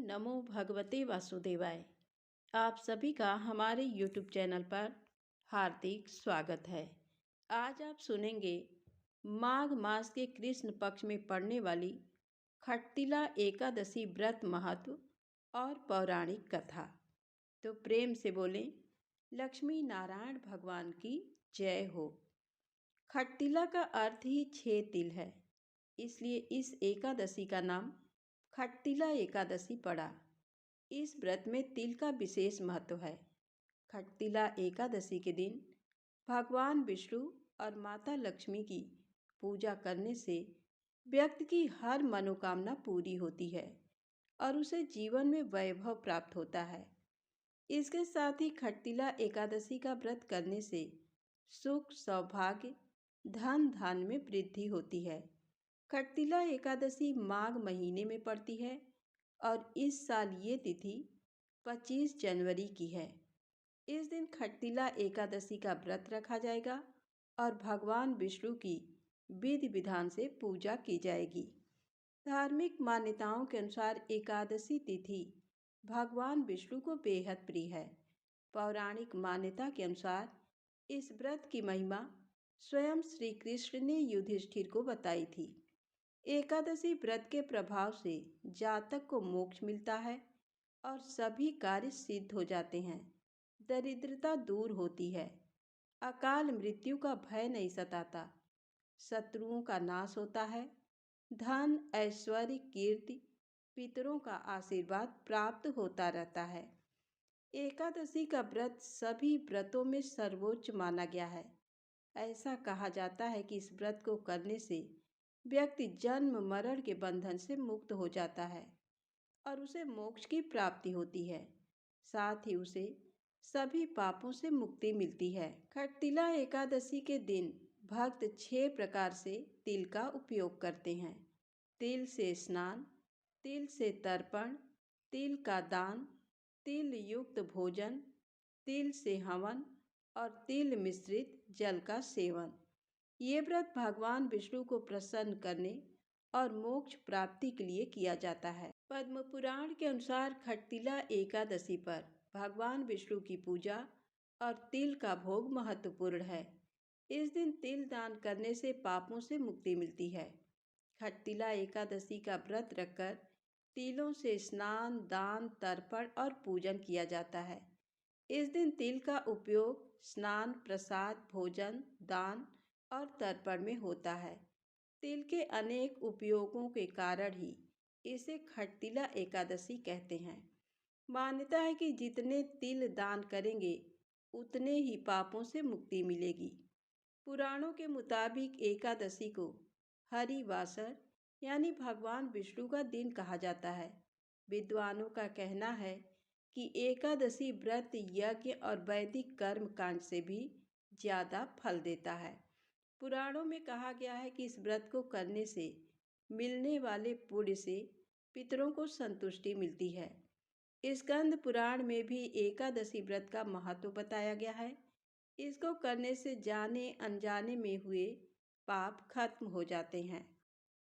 नमो भगवते वासुदेवाय। आप सभी का हमारे YouTube चैनल पर हार्दिक स्वागत है। आज आप सुनेंगे माघ मास के कृष्ण पक्ष में पड़ने वाली खट्टिला एकादशी व्रत महत्व और पौराणिक कथा। तो प्रेम से बोलें, लक्ष्मी नारायण भगवान की जय हो। खट्टिला का अर्थ ही 6 तिल है, इसलिए इस एकादशी का नाम खट्टिला एकादशी पड़ा। इस व्रत में तिल का विशेष महत्व है। खट्टिला एकादशी के दिन भगवान विष्णु और माता लक्ष्मी की पूजा करने से व्यक्ति की हर मनोकामना पूरी होती है और उसे जीवन में वैभव प्राप्त होता है। इसके साथ ही खट्टिला एकादशी का व्रत करने से सुख, सौभाग्य, धन धान्य में वृद्धि होती है। खट्टिला एकादशी माघ महीने में पड़ती है और इस साल ये तिथि 25 जनवरी की है। इस दिन खट्टिला एकादशी का व्रत रखा जाएगा और भगवान विष्णु की विधि विधान से पूजा की जाएगी। धार्मिक मान्यताओं के अनुसार एकादशी तिथि भगवान विष्णु को बेहद प्रिय है। पौराणिक मान्यता के अनुसार इस व्रत की महिमा स्वयं श्री कृष्ण ने युधिष्ठिर को बताई थी। एकादशी व्रत के प्रभाव से जातक को मोक्ष मिलता है और सभी कार्य सिद्ध हो जाते हैं। दरिद्रता दूर होती है, अकाल मृत्यु का भय नहीं सताता, शत्रुओं का नाश होता है, धन, ऐश्वर्य, कीर्ति, पितरों का आशीर्वाद प्राप्त होता रहता है। एकादशी का व्रत सभी व्रतों में सर्वोच्च माना गया है। ऐसा कहा जाता है कि इस व्रत को करने से व्यक्ति जन्म मरण के बंधन से मुक्त हो जाता है और उसे मोक्ष की प्राप्ति होती है। साथ ही उसे सभी पापों से मुक्ति मिलती है। खट्टिला एकादशी के दिन भक्त 6 प्रकार से तिल का उपयोग करते हैं। तिल से स्नान, तिल से तर्पण, तिल का दान, तिल युक्त भोजन, तिल से हवन और तिल मिश्रित जल का सेवन। ये व्रत भगवान विष्णु को प्रसन्न करने और मोक्ष प्राप्ति के लिए किया जाता है। पद्म पुराण के अनुसार खट्टिला एकादशी पर भगवान विष्णु की पूजा और तिल का भोग महत्वपूर्ण है। इस दिन तिल दान करने से पापों से मुक्ति मिलती है। खट्टिला एकादशी का व्रत रखकर तिलों से स्नान, दान, तर्पण और पूजन किया जाता है। इस दिन तिल का उपयोग स्नान, प्रसाद, भोजन, दान और तर्पण में होता है। तिल के अनेक उपयोगों के कारण ही इसे खट्टिला एकादशी कहते हैं। मान्यता है कि जितने तिल दान करेंगे उतने ही पापों से मुक्ति मिलेगी। पुराणों के मुताबिक एकादशी को हरिवासर यानी भगवान विष्णु का दिन कहा जाता है। विद्वानों का कहना है कि एकादशी व्रत यज्ञ और वैदिक कर्म कांड से भी ज़्यादा फल देता है। पुराणों में कहा गया है कि इस व्रत को करने से मिलने वाले पुण्य से पितरों को संतुष्टि मिलती है। स्कंद पुराण में भी एकादशी व्रत का महत्व बताया गया है। इसको करने से जाने अनजाने में हुए पाप खत्म हो जाते हैं।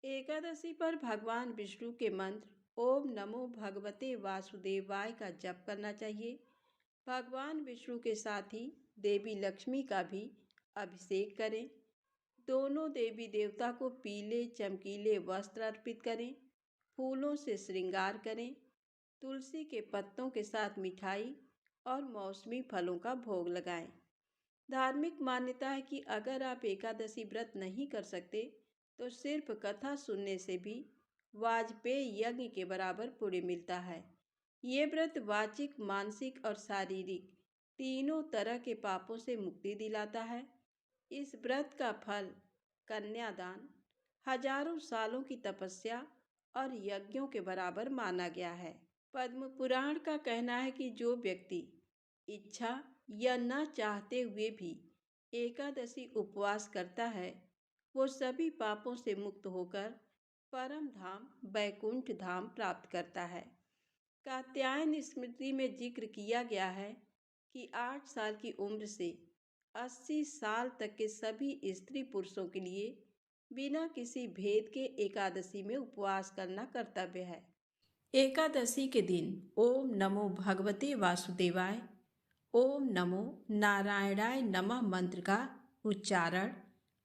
एकादशी पर भगवान विष्णु के मंत्र ओम नमो भगवते वासुदेवाय का जप करना चाहिए। भगवान विष्णु के साथ ही देवी लक्ष्मी का भी अभिषेक करें। दोनों देवी देवता को पीले चमकीले वस्त्र अर्पित करें। फूलों से श्रृंगार करें। तुलसी के पत्तों के साथ मिठाई और मौसमी फलों का भोग लगाएं। धार्मिक मान्यता है कि अगर आप एकादशी व्रत नहीं कर सकते तो सिर्फ कथा सुनने से भी वाजपेय यज्ञ के बराबर पुण्य मिलता है। ये व्रत वाचिक, मानसिक और शारीरिक तीनों तरह के पापों से मुक्ति दिलाता है। इस व्रत का फल कन्यादान, हजारों सालों की तपस्या और यज्ञों के बराबर माना गया है। पद्म पुराण का कहना है कि जो व्यक्ति इच्छा या न चाहते हुए भी एकादशी उपवास करता है वो सभी पापों से मुक्त होकर परम धाम बैकुंठ धाम प्राप्त करता है। कात्यायन स्मृति में जिक्र किया गया है कि 8 साल की उम्र से 80 साल तक के सभी स्त्री पुरुषों के लिए बिना किसी भेद के एकादशी में उपवास करना कर्तव्य है। एकादशी के दिन ओम नमो भगवते वासुदेवाय, ओम नमो नारायणाय नमः मंत्र का उच्चारण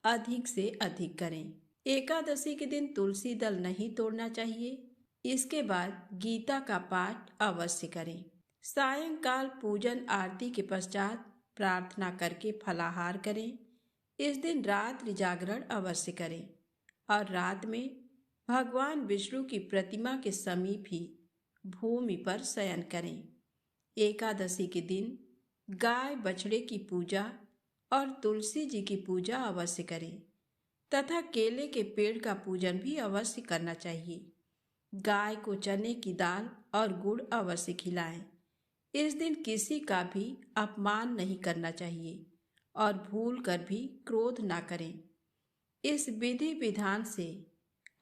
अधिक से अधिक करें। एकादशी के दिन तुलसी दल नहीं तोड़ना चाहिए। इसके बाद गीता का पाठ अवश्य करें। सायंकाल पूजन आरती के पश्चात प्रार्थना करके फलाहार करें। इस दिन रात्रि जागरण अवश्य करें और रात में भगवान विष्णु की प्रतिमा के समीप ही भूमि पर शयन करें। एकादशी के दिन गाय बछड़े की पूजा और तुलसी जी की पूजा अवश्य करें तथा केले के पेड़ का पूजन भी अवश्य करना चाहिए। गाय को चने की दाल और गुड़ अवश्य खिलाएं। इस दिन किसी का भी अपमान नहीं करना चाहिए और भूल कर भी क्रोध ना करें। इस विधि विधान से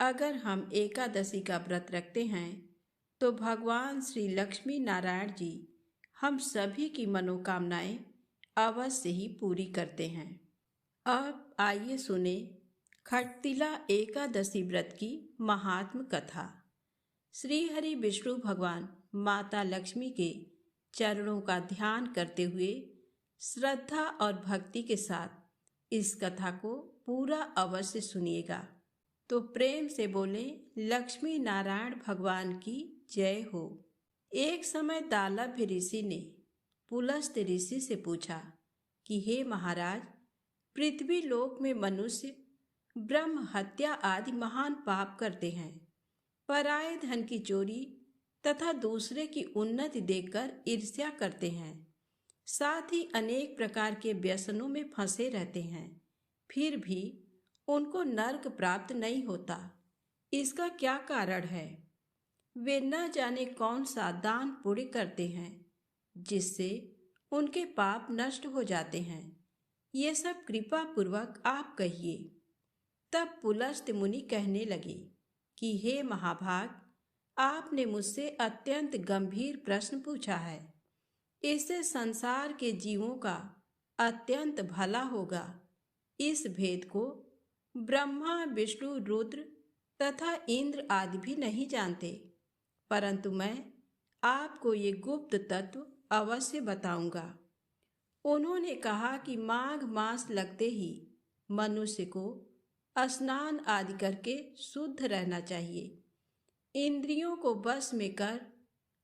अगर हम एकादशी का व्रत रखते हैं तो भगवान श्री लक्ष्मी नारायण जी हम सभी की मनोकामनाएं अवश्य ही पूरी करते हैं। अब आइए सुने खटतिला एकादशी व्रत की महात्म कथा। श्री हरि विष्णु भगवान माता लक्ष्मी के चरणों का ध्यान करते हुए श्रद्धा और भक्ति के साथ इस कथा को पूरा अवश्य सुनिएगा। तो प्रेम से बोले लक्ष्मी नारायण भगवान की जय हो। एक समय दालभ्य ऋषि ने पुलस्त ऋषि से पूछा कि हे महाराज, पृथ्वी लोक में मनुष्य ब्रह्म हत्या आदि महान पाप करते हैं, पराये धन की चोरी तथा दूसरे की उन्नति देखकर ईर्ष्या करते हैं, साथ ही अनेक प्रकार के व्यसनों में फंसे रहते हैं, फिर भी उनको नरक प्राप्त नहीं होता। इसका क्या कारण है? वे न जाने कौन सा दान पुण्य करते हैं जिससे उनके पाप नष्ट हो जाते हैं। ये सब कृपा पूर्वक आप कहिए। तब पुलस्त मुनि कहने लगे कि हे महाभाग, आपने मुझसे अत्यंत गंभीर प्रश्न पूछा है। इससे संसार के जीवों का अत्यंत भला होगा। इस भेद को ब्रह्मा विष्णु रुद्र तथा इंद्र आदि भी नहीं जानते, परंतु मैं आपको ये गुप्त तत्व अवश्य बताऊंगा। उन्होंने कहा कि माघ मास लगते ही मनुष्य को स्नान आदि करके शुद्ध रहना चाहिए। इंद्रियों को वश में कर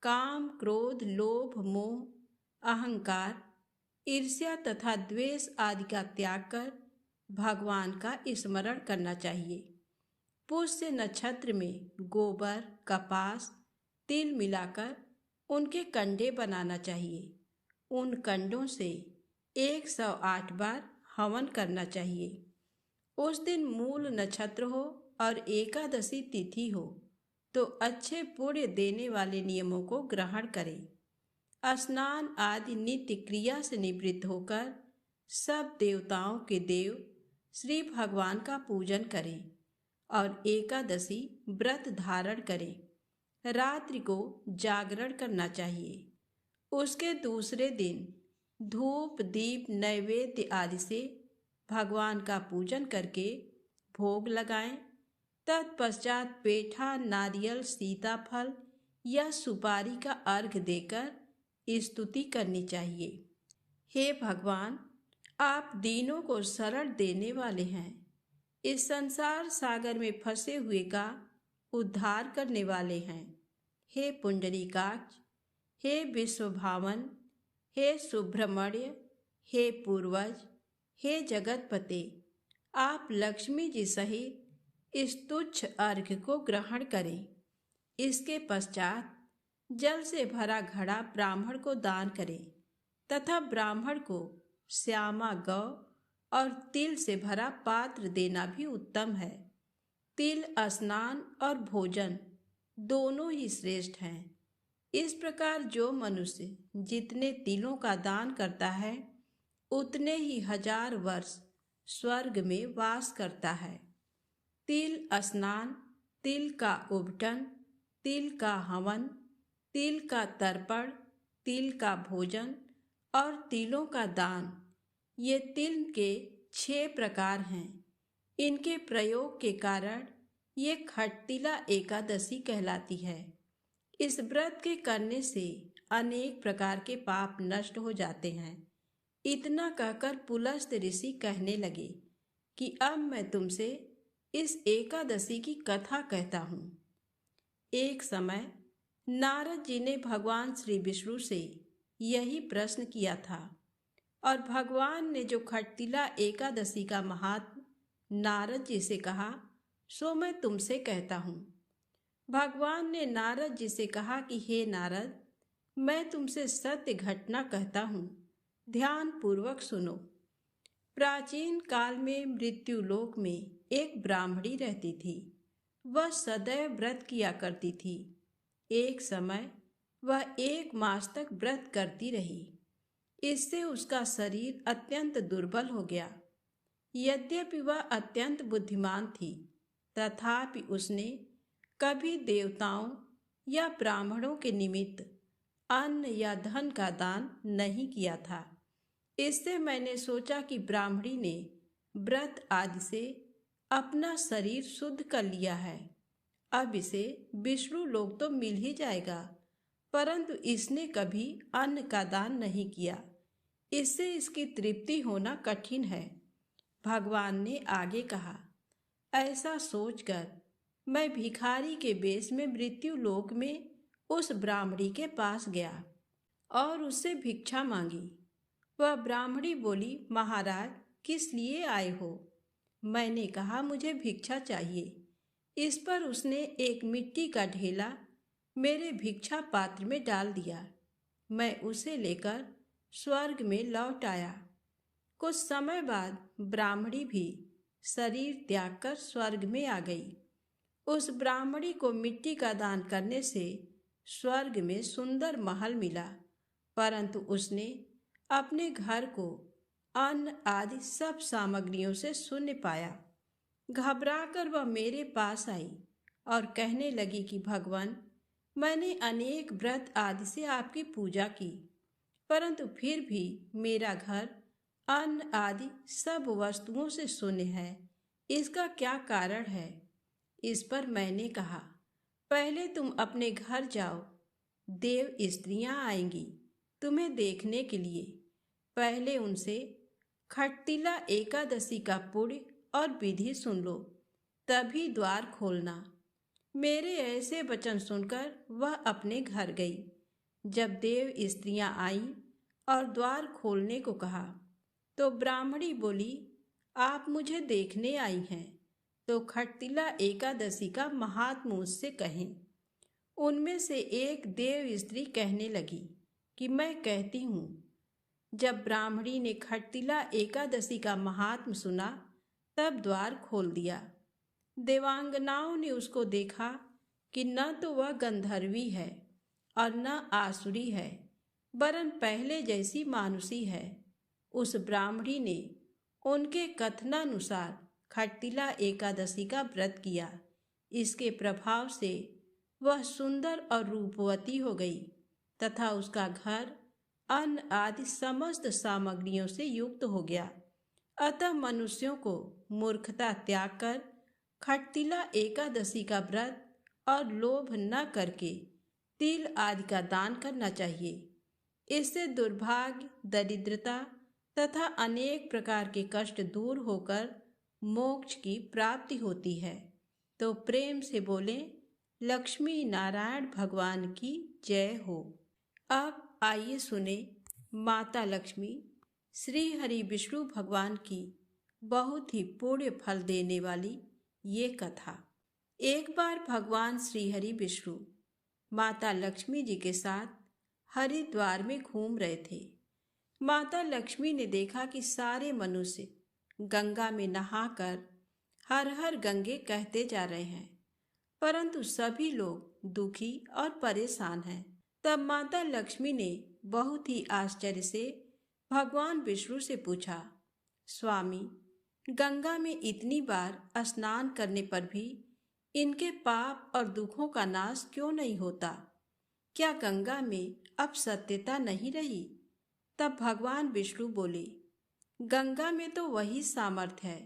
काम क्रोध लोभ मोह अहंकार ईर्ष्या तथा द्वेष आदि का त्याग कर भगवान का स्मरण करना चाहिए। पुष्य नक्षत्र में गोबर कपास तिल मिलाकर उनके कंडे बनाना चाहिए। उन कंडों से 108 बार हवन करना चाहिए। उस दिन मूल नक्षत्र हो और एकादशी तिथि हो तो अच्छे पुण्य देने वाले नियमों को ग्रहण करें। स्नान आदि नित्य क्रिया से निवृत्त होकर सब देवताओं के देव श्री भगवान का पूजन करें और एकादशी व्रत धारण करें। रात्रि को जागरण करना चाहिए। उसके दूसरे दिन धूप दीप नैवेद्य आदि से भगवान का पूजन करके भोग लगाएं। तत्पश्चात पेठा नारियल सीताफल या सुपारी का अर्घ देकर स्तुति करनी चाहिए। हे भगवान, आप दीनों को शरण देने वाले हैं। इस संसार सागर में फंसे हुए का उद्धार करने वाले हैं। हे पुंडरीकाक्ष, हे विश्वभावन, हे सुब्रह्मण्य, हे पूर्वज, हे जगतपते, आप लक्ष्मी जी सहित इस तुच्छ अर्घ्य को ग्रहण करें। इसके पश्चात जल से भरा घड़ा ब्राह्मण को दान करें तथा ब्राह्मण को श्यामा गौ और तिल से भरा पात्र देना भी उत्तम है। तिल स्नान और भोजन दोनों ही श्रेष्ठ हैं। इस प्रकार जो मनुष्य जितने तिलों का दान करता है उतने ही 1000 वर्ष स्वर्ग में वास करता है। तिल स्नान, तिल का उबटन, तिल का हवन, तिल का तर्पण, तिल का भोजन और तिलों का दान, ये तिल के 6 प्रकार हैं। इनके प्रयोग के कारण ये खटतिला एकादशी कहलाती है। इस व्रत के करने से अनेक प्रकार के पाप नष्ट हो जाते हैं। इतना कहकर पुलस्त ऋषि कहने लगे कि अब मैं तुमसे इस एकादशी की कथा कहता हूँ। एक समय नारद जी ने भगवान श्री विष्णु से यही प्रश्न किया था और भगवान ने जो खटतिला एकादशी का महात्म नारद जी से कहा सो मैं तुमसे कहता हूँ। भगवान ने नारद जी से कहा कि हे नारद, मैं तुमसे सत्य घटना कहता हूँ, ध्यान पूर्वक सुनो। प्राचीन काल में मृत्यु लोक में एक ब्राह्मणी रहती थी। वह सदैव व्रत किया करती थी। एक समय वह 1 मास तक व्रत करती रही। इससे उसका शरीर अत्यंत दुर्बल हो गया। यद्यपि वह अत्यंत बुद्धिमान थी, तथापि उसने कभी देवताओं या ब्राह्मणों के निमित्त अन्न या धन का दान नहीं किया था। इससे मैंने सोचा कि ब्राह्मणी ने व्रत आदि से अपना शरीर शुद्ध कर लिया है। अब इसे विष्णु लोक तो मिल ही जाएगा, परंतु इसने कभी अन्न का दान नहीं किया। इससे इसकी तृप्ति होना कठिन है। भगवान ने आगे कहा, ऐसा सोचकर मैं भिखारी के वेश में मृत्यु लोक में उस ब्राह्मणी के पास गया और उससे भिक्षा मांगी। वह ब्राह्मणी बोली, महाराज, किस लिए आए हो? मैंने कहा, मुझे भिक्षा चाहिए। इस पर उसने एक मिट्टी का ढेला मेरे भिक्षा पात्र में डाल दिया। मैं उसे लेकर स्वर्ग में लौट आया। कुछ समय बाद ब्राह्मणी भी शरीर त्याग कर स्वर्ग में आ गई। उस ब्राह्मणी को मिट्टी का दान करने से स्वर्ग में सुंदर महल मिला, परंतु उसने अपने घर को अन्न आदि सब सामग्रियों से शून्य पाया। घबराकर वह मेरे पास आई और कहने लगी कि भगवान, मैंने अनेक व्रत आदि से आपकी पूजा की, परंतु फिर भी मेरा घर अन्न आदि सब वस्तुओं से शून्य है। इसका क्या कारण है? इस पर मैंने कहा, पहले तुम अपने घर जाओ, देव स्त्रियां आएंगी तुम्हें देखने के लिए। पहले उनसे खटतिला एकादशी का पुण्य और विधि सुन लो, तभी द्वार खोलना। मेरे ऐसे वचन सुनकर वह अपने घर गई। जब देव स्त्रियां आईं और द्वार खोलने को कहा, तो ब्राह्मणी बोली, आप मुझे देखने आई हैं तो खटतिला एकादशी का महात्म मुझसे कहें। उनमें से एक देव स्त्री कहने लगी कि मैं कहती हूँ। जब ब्राह्मणी ने खटतिला एकादशी का महात्म सुना, तब द्वार खोल दिया। देवांगनाओं ने उसको देखा कि न तो वह गंधर्वी है और न आसुरी है, वरन पहले जैसी मानुषी है। उस ब्राह्मणी ने उनके कथनानुसार खटतिला एकादशी का व्रत किया। इसके प्रभाव से वह सुंदर और रूपवती हो गई तथा उसका घर अन्न आदि समस्त सामग्रियों से युक्त हो गया। अतः मनुष्यों को मूर्खता त्याग कर खटतिला एकादशी का व्रत और लोभ न करके तिल आदि का दान करना चाहिए। इससे दुर्भाग्य, दरिद्रता तथा अनेक प्रकार के कष्ट दूर होकर मोक्ष की प्राप्ति होती है। तो प्रेम से बोले, लक्ष्मी नारायण भगवान की जय हो। अब आइए सुने माता लक्ष्मी श्री हरि विष्णु भगवान की बहुत ही पुण्य फल देने वाली ये कथा। एक बार भगवान श्री हरि विष्णु माता लक्ष्मी जी के साथ हरिद्वार में घूम रहे थे। माता लक्ष्मी ने देखा कि सारे मनुष्य गंगा में नहाकर हर हर गंगे कहते जा रहे हैं, परंतु सभी लोग दुखी और परेशान हैं। तब माता लक्ष्मी ने बहुत ही आश्चर्य से भगवान विष्णु से पूछा, स्वामी, गंगा में इतनी बार स्नान करने पर भी इनके पाप और दुखों का नाश क्यों नहीं होता? क्या गंगा में अब सत्यता नहीं रही? तब भगवान विष्णु बोले, गंगा में तो वही सामर्थ्य है,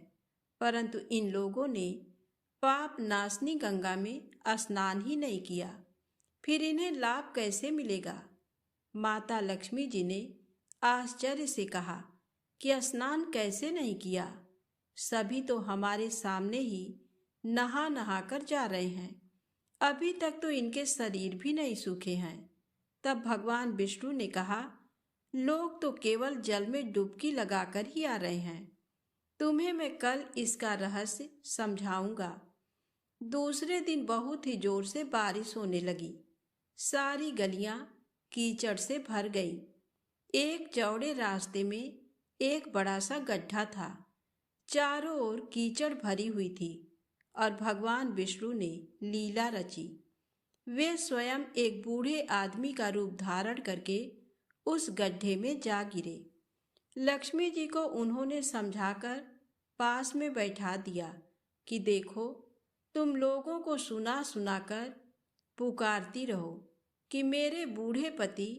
परंतु इन लोगों ने पाप नाशनी गंगा में स्नान ही नहीं किया। फिर इन्हें लाभ कैसे मिलेगा? माता लक्ष्मी जी ने आश्चर्य से कहा कि स्नान कैसे नहीं किया? सभी तो हमारे सामने ही नहा नहा कर जा रहे हैं। अभी तक तो इनके शरीर भी नहीं सूखे हैं। तब भगवान विष्णु ने कहा, लोग तो केवल जल में डुबकी लगाकर ही आ रहे हैं। तुम्हें मैं कल इसका रहस्य समझाऊंगा। दूसरे दिन बहुत ही जोर से बारिश होने लगी। सारी गलियां कीचड़ से भर गई। एक चौड़े रास्ते में एक बड़ा सा गड्ढा था। चारों ओर कीचड़ भरी हुई थी और भगवान विष्णु ने लीला रची। वे स्वयं एक बूढ़े आदमी का रूप धारण करके उस गड्ढे में जा गिरे। लक्ष्मी जी को उन्होंने समझाकर पास में बैठा दिया कि देखो, तुम लोगों को सुना सुनाकर पुकारती रहो कि मेरे बूढ़े पति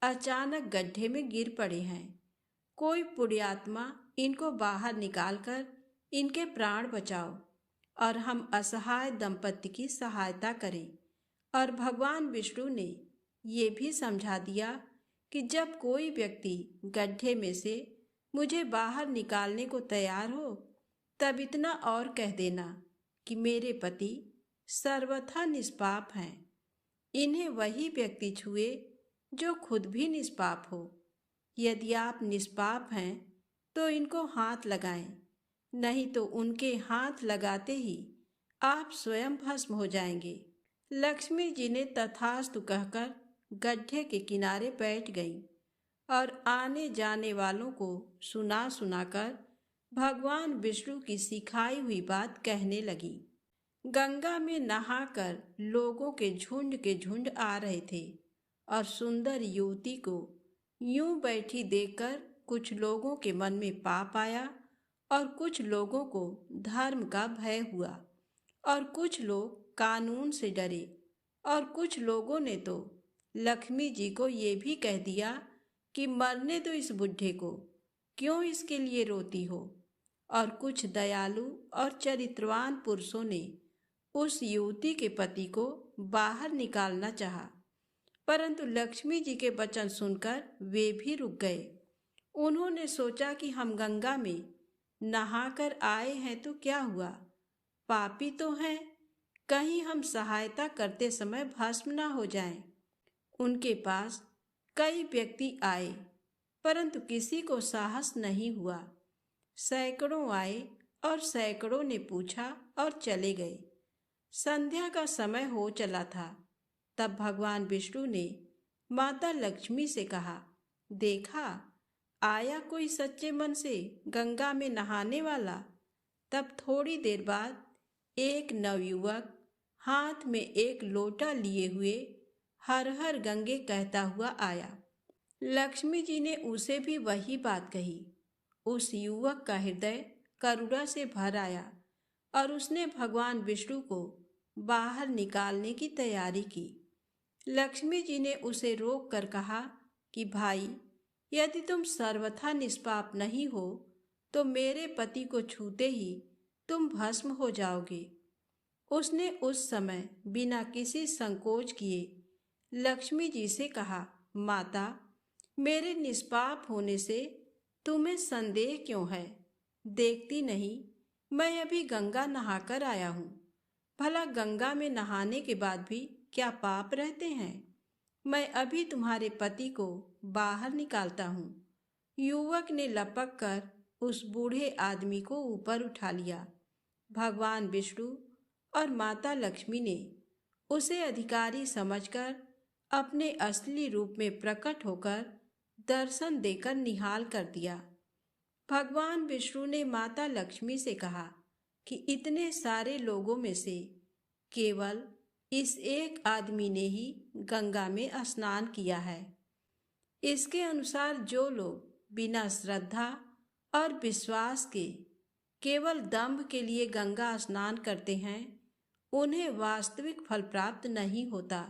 अचानक गड्ढे में गिर पड़े हैं। कोई पुण्यात्मा इनको बाहर निकालकर इनके प्राण बचाओ और हम असहाय दंपति की सहायता करें। और भगवान विष्णु ने ये भी समझा दिया कि जब कोई व्यक्ति गड्ढे में से मुझे बाहर निकालने को तैयार हो, तब इतना और कह देना कि मेरे पति सर्वथा निष्पाप हैं। इन्हें वही व्यक्ति छुए जो खुद भी निष्पाप हो। यदि आप निष्पाप हैं तो इनको हाथ लगाएं, नहीं तो उनके हाथ लगाते ही आप स्वयं भस्म हो जाएंगे। लक्ष्मी जी ने तथास्तु कहकर गड्ढे के किनारे बैठ गईं और आने जाने वालों को सुना सुनाकर भगवान विष्णु की सिखाई हुई बात कहने लगी। गंगा में नहाकर लोगों के झुंड आ रहे थे और सुंदर युवती को यूं बैठी देखकर कुछ लोगों के मन में पाप आया और कुछ लोगों को धर्म का भय हुआ और कुछ लोग कानून से डरे और कुछ लोगों ने तो लक्ष्मी जी को ये भी कह दिया कि मरने दो इस बुढ़े को, क्यों इसके लिए रोती हो। और कुछ दयालु और चरित्रवान पुरुषों ने उस युवती के पति को बाहर निकालना चाहा, परंतु लक्ष्मी जी के वचन सुनकर वे भी रुक गए। उन्होंने सोचा कि हम गंगा में नहाकर आए हैं तो क्या हुआ, पापी तो हैं, कहीं हम सहायता करते समय भस्म न हो जाएं। उनके पास कई व्यक्ति आए, परंतु किसी को साहस नहीं हुआ। सैकड़ों आए और सैकड़ों ने पूछा और चले गए। संध्या का समय हो चला था। तब भगवान विष्णु ने माता लक्ष्मी से कहा, देखा, आया कोई सच्चे मन से गंगा में नहाने वाला। तब थोड़ी देर बाद एक नवयुवक हाथ में एक लोटा लिए हुए हर हर गंगे कहता हुआ आया। लक्ष्मी जी ने उसे भी वही बात कही। उस युवक का हृदय करुणा से भर आया और उसने भगवान विष्णु को बाहर निकालने की तैयारी की। लक्ष्मी जी ने उसे रोक कर कहा कि भाई, यदि तुम सर्वथा निष्पाप नहीं हो तो मेरे पति को छूते ही तुम भस्म हो जाओगे। उसने उस समय बिना किसी संकोच किए लक्ष्मी जी से कहा, माता, मेरे निष्पाप होने से तुम्हें संदेह क्यों है? देखती नहीं, मैं अभी गंगा नहाकर आया हूँ। भला गंगा में नहाने के बाद भी क्या पाप रहते हैं? मैं अभी तुम्हारे पति को बाहर निकालता हूँ। युवक ने लपक कर उस बूढ़े आदमी को ऊपर उठा लिया। भगवान विष्णु और माता लक्ष्मी ने उसे अधिकारी समझकर अपने असली रूप में प्रकट होकर दर्शन देकर निहाल कर दिया। भगवान विष्णु ने माता लक्ष्मी से कहा कि इतने सारे लोगों में से केवल इस एक आदमी ने ही गंगा में स्नान किया है। इसके अनुसार जो लोग बिना श्रद्धा और विश्वास के केवल दंभ के लिए गंगा स्नान करते हैं, उन्हें वास्तविक फल प्राप्त नहीं होता।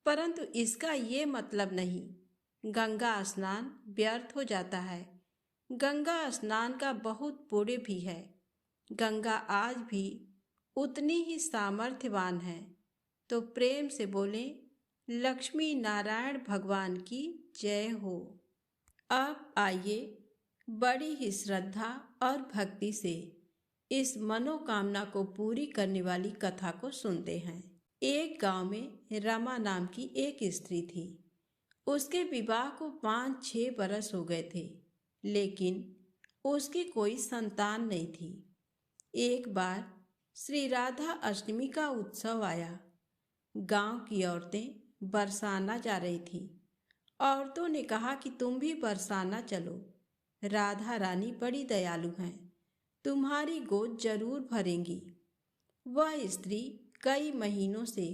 परंतु इसका ये मतलब नहीं गंगा स्नान व्यर्थ हो जाता है। गंगा स्नान का बहुत पुण्य भी है। गंगा आज भी उतनी ही सामर्थ्यवान है। तो प्रेम से बोलें, लक्ष्मी नारायण भगवान की जय हो। अब आइए बड़ी ही श्रद्धा और भक्ति से इस मनोकामना को पूरी करने वाली कथा को सुनते हैं। एक गांव में रमा नाम की एक स्त्री थी। उसके विवाह को 5-6 बरस हो गए थे, लेकिन उसकी कोई संतान नहीं थी। एक बार श्री राधा अष्टमी का उत्सव आया। गांव की औरतें बरसाना जा रही थी। औरतों ने कहा कि तुम भी बरसाना चलो, राधा रानी बड़ी दयालु हैं, तुम्हारी गोद जरूर भरेंगी। वह स्त्री कई महीनों से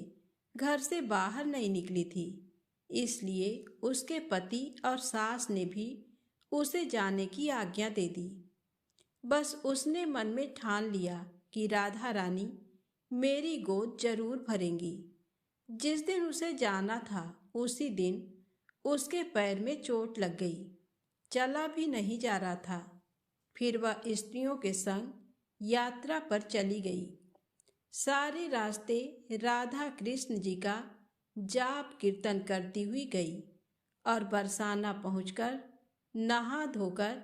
घर से बाहर नहीं निकली थी, इसलिए उसके पति और सास ने भी उसे जाने की आज्ञा दे दी। बस उसने मन में ठान लिया कि राधा रानी मेरी गोद जरूर भरेंगी। जिस दिन उसे जाना था उसी दिन उसके पैर में चोट लग गई, चला भी नहीं जा रहा था। फिर वह स्त्रियों के संग यात्रा पर चली गई। सारे रास्ते राधा कृष्ण जी का जाप कीर्तन करती हुई गई और बरसाना पहुंचकर नहा धोकर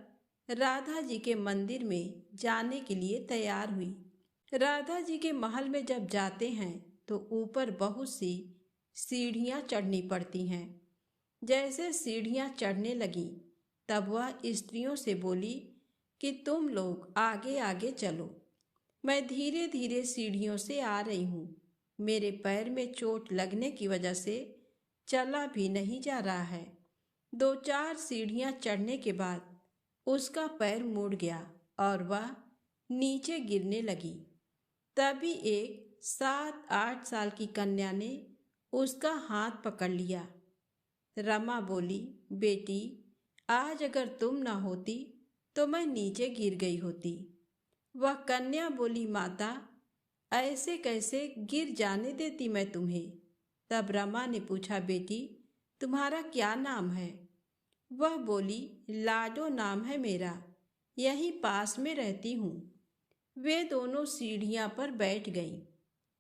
राधा जी के मंदिर में जाने के लिए तैयार हुई। राधा जी के महल में जब जाते हैं तो ऊपर बहुत सी सीढ़ियाँ चढ़नी पड़ती हैं। जैसे सीढ़ियाँ चढ़ने लगी तब वह स्त्रियों से बोली कि तुम लोग आगे आगे चलो, मैं धीरे धीरे सीढ़ियों से आ रही हूँ। मेरे पैर में चोट लगने की वजह से चला भी नहीं जा रहा है। 2-4 सीढ़ियाँ चढ़ने के बाद उसका पैर मुड़ गया और वह नीचे गिरने लगी। तभी एक 7-8 साल की कन्या ने उसका हाथ पकड़ लिया। रमा बोली, बेटी, आज अगर तुम न होती तो मैं नीचे गिर गई होती। वह कन्या बोली, माता, ऐसे कैसे गिर जाने देती मैं तुम्हें। तब रमा ने पूछा, बेटी, तुम्हारा क्या नाम है? वह बोली, लाडो नाम है मेरा, यहीं पास में रहती हूँ। वे दोनों सीढ़ियाँ पर बैठ गईं।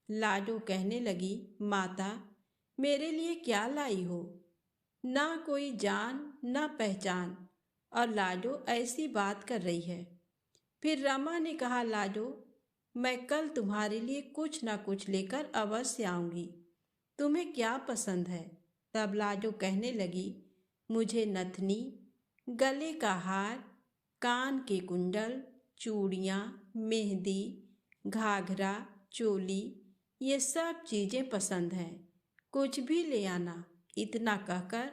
लाडो कहने लगी, माता, मेरे लिए क्या लाई हो? ना कोई जान ना पहचान, और लाडो ऐसी बात कर रही है। फिर रमा ने कहा, लाडो, मैं कल तुम्हारे लिए कुछ ना कुछ लेकर अवश्य आऊंगी। तुम्हें क्या पसंद है? तब लाडो कहने लगी, मुझे नथनी, गले का हार, कान के कुंडल, चूड़ियाँ, मेहंदी, घाघरा, चोली, ये सब चीज़ें पसंद हैं। कुछ भी ले आना। इतना कहकर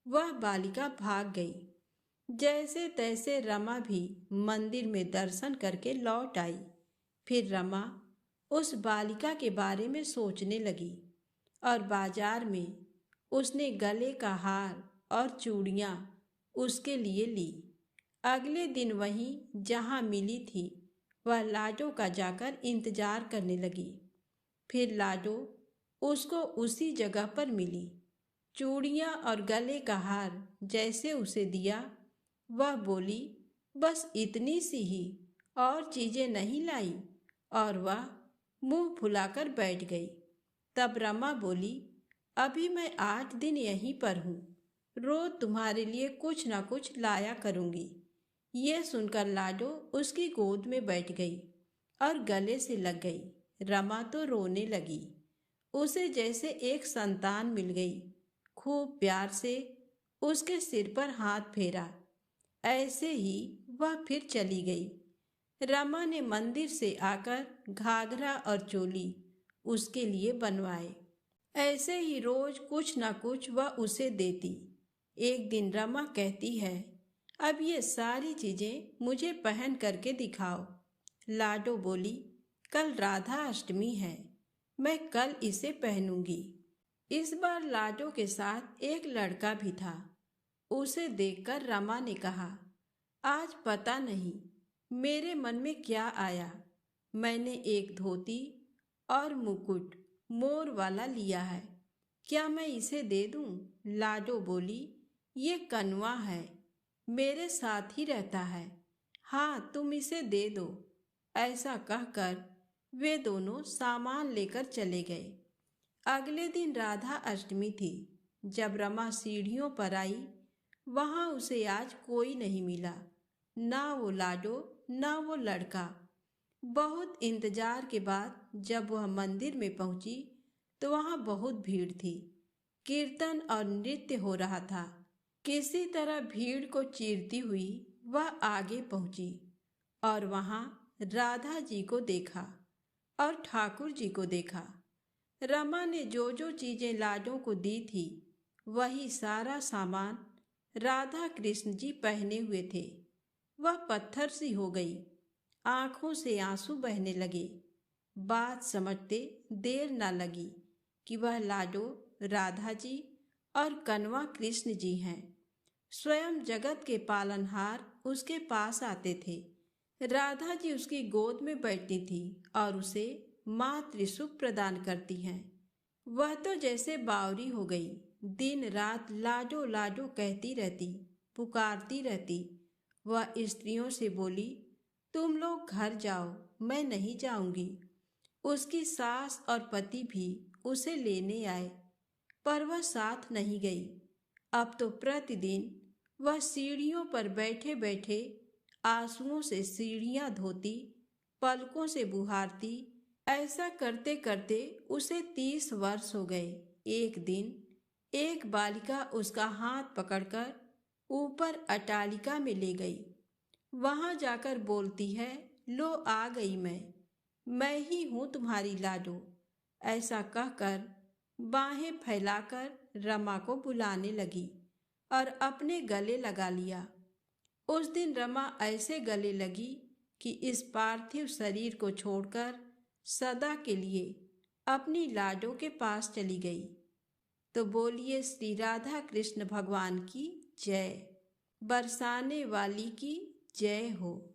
वह बालिका भाग गई। जैसे तैसे रमा भी मंदिर में दर्शन करके लौट आई। फिर रमा उस बालिका के बारे में सोचने लगी और बाजार में उसने गले का हार और चूड़ियाँ उसके लिए ली। अगले दिन वहीं जहाँ मिली थी वह लाडो का जाकर इंतजार करने लगी। फिर लाडो उसको उसी जगह पर मिली। चूड़ियाँ और गले का हार जैसे उसे दिया, वह बोली, बस इतनी सी ही, और चीज़ें नहीं लाई, और वह मुंह फुलाकर बैठ गई। तब रमा बोली, अभी मैं 8 दिन यहीं पर हूँ, रोज तुम्हारे लिए कुछ ना कुछ लाया करूँगी। ये सुनकर लाडो उसकी गोद में बैठ गई और गले से लग गई। रमा तो रोने लगी। उसे जैसे एक संतान मिल गई। खूब प्यार से उसके सिर पर हाथ फेरा। ऐसे ही वह फिर चली गई। रमा ने मंदिर से आकर घाघरा और चोली उसके लिए बनवाए। ऐसे ही रोज कुछ ना कुछ वह उसे देती। एक दिन रमा कहती है, अब ये सारी चीजें मुझे पहन करके दिखाओ। लाडो बोली, कल राधा अष्टमी है, मैं कल इसे पहनूंगी। इस बार लाडो के साथ एक लड़का भी था। उसे देखकर रमा ने कहा, आज पता नहीं मेरे मन में क्या आया, मैंने एक धोती और मुकुट मोर वाला लिया है, क्या मैं इसे दे दूं? लाडो बोली, ये कनवा है, मेरे साथ ही रहता है, हाँ तुम इसे दे दो। ऐसा कहकर वे दोनों सामान लेकर चले गए। अगले दिन राधा अष्टमी थी। जब रमा सीढ़ियों पर आई, वहां उसे आज कोई नहीं मिला, ना वो लाडो ना वो लड़का। बहुत इंतजार के बाद जब वह मंदिर में पहुंची तो वहां बहुत भीड़ थी। कीर्तन और नृत्य हो रहा था। किसी तरह भीड़ को चीरती हुई वह आगे पहुंची और वहां राधा जी को देखा और ठाकुर जी को देखा। रमा ने जो जो चीजें लाडो को दी थी, वही सारा सामान राधा कृष्ण जी पहने हुए थे। वह पत्थर सी हो गई, आंखों से आंसू बहने लगे। बात समझते देर न लगी कि वह लाडो राधा जी और कन्वा कृष्ण जी हैं। स्वयं जगत के पालनहार उसके पास आते थे। राधा जी उसकी गोद में बैठती थी और उसे मातृ सुख प्रदान करती हैं। वह तो जैसे बावरी हो गई, दिन रात लाडो लाडो कहती रहती, पुकारती रहती। वह स्त्रियों से बोली, तुम लोग घर जाओ, मैं नहीं जाऊंगी। उसकी सास और पति भी उसे लेने आए, पर वह साथ नहीं गई। अब तो प्रतिदिन वह सीढ़ियों पर बैठे बैठे आंसुओं से सीढ़ियां धोती, पलकों से बुहारती। ऐसा करते करते उसे 30 वर्ष हो गए। एक दिन एक बालिका उसका हाथ पकड़कर ऊपर अटालिका में ले गई। वहां जाकर बोलती है, लो आ गई मैं ही हूं तुम्हारी लाडो। ऐसा कहकर बाहें फैलाकर रमा को बुलाने लगी और अपने गले लगा लिया। उस दिन रमा ऐसे गले लगी कि इस पार्थिव शरीर को छोड़कर सदा के लिए अपनी लाडो के पास चली गई। तो बोलिए श्री राधा कृष्ण भगवान की जय। बरसाने वाली की जय हो।